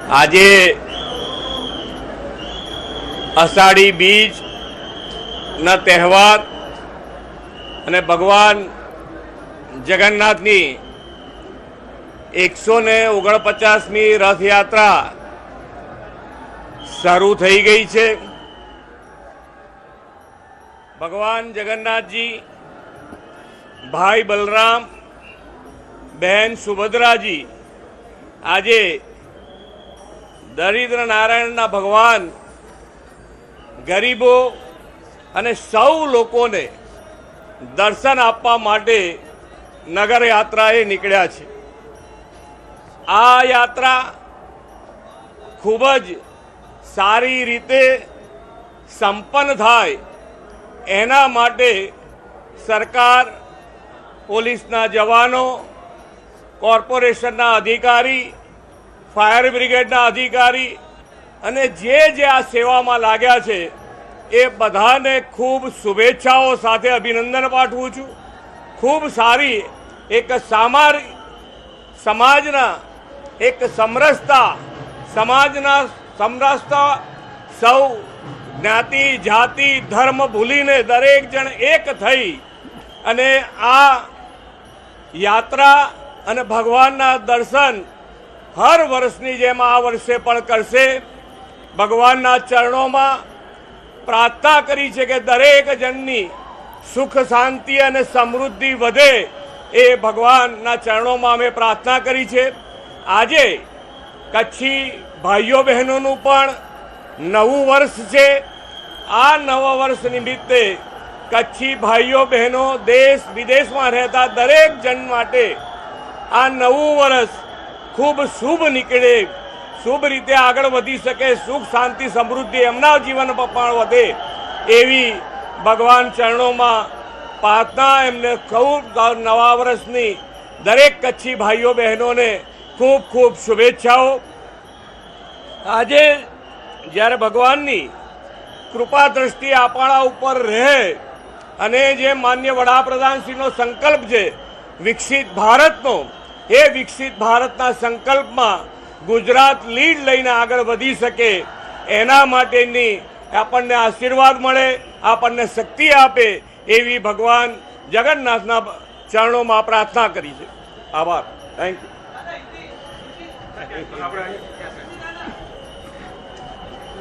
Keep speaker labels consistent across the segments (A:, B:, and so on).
A: આજે અષાઢી બીજ ના તહેવાર અને ભગવાન જગન્નાથની 149મી રથયાત્રા શરૂ થઈ ગઈ છે। ભગવાન જગન્નાથજી, ભાઈ બલરામ, બહેન સુભદ્રાજી આજે દરિદ્ર નારાયણના ભગવાન ગરીબો અને સૌ લોકોને દર્શન આપવા માટે નગર યાત્રાએ નીકળ્યા છે। આ યાત્રા ખૂબ જ સારી રીતે સંપન્ન થાય એના માટે સરકાર, પોલીસના જવાનો, કોર્પોરેશનના અધિકારી, ફાયર બ્રિગેડના અધિકારી અને જે આ સેવામાં લાગ્યા છે એ બધાને ખૂબ શુભેચ્છાઓ સાથે અભિનંદન પાઠવું છું। ખૂબ સારી એક સમાજના એક સમરસતા, સમાજના સમરસતા, સૌ જ્ઞાતિ જાતિ ધર્મ ભૂલીને દરેક જણ એક થઈ અને આ યાત્રા અને ભગવાનના દર્શન હર વર્ષની જેમ આ વર્ષે પણ કરશે। ભગવાનના ચરણોમાં પ્રાર્થના કરી છે કે દરેક જણની સુખ શાંતિ અને સમૃદ્ધિ વધે, એ ભગવાનના ચરણોમાં અમે પ્રાર્થના કરી છે। આજે કચ્છી ભાઈઓ બહેનોનું પણ નવું વર્ષ છે। આ નવા વર્ષ નિમિત્તે કચ્છી ભાઈઓ બહેનો દેશ વિદેશમાં રહેતા દરેક જણ માટે આ નવું વર્ષ ખૂબ શુભ નીકળે, શુભ રીતે આગળ વધી શકે, સુખ શાંતિ સમૃદ્ધિ એમના જીવનમાં પણ વધે એવી ભગવાન ચરણોમાં પ્રાર્થના। એમને ખૂબ નવા વર્ષની દરેક કચ્છી ભાઈઓ બહેનોને ખૂબ ખૂબ શુભેચ્છાઓ। આજે જ્યારે ભગવાનની કૃપા દ્રષ્ટિ આપણા ઉપર રહે અને જે માન્ય વડાપ્રધાનશ્રીનો સંકલ્પ છે વિકસિત ભારતનો, એ વિકસિત ભારતના સંકલ્પમાં ગુજરાત લીડ લઈને આગળ વધી શકે એના માટેની આપણને આશીર્વાદ મળે, આપણને શક્તિ આપે એવી ભગવાન જગન્નાથના ચરણોમાં પ્રાર્થના કરી છે। આભાર, થેન્ક યુ।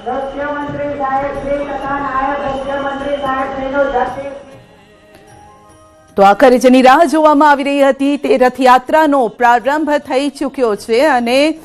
B: મુખ્યમંત્રી સાહેબ શ્રી તથા નાયબ મુખ્યમંત્રી સાહેબ શ્રીનો ધરતી
C: તો આખરે જેની રાહ જોવામાં આવી રહી હતી તે રથયાત્રાનો પ્રારંભ થઈ ચૂક્યો છે અને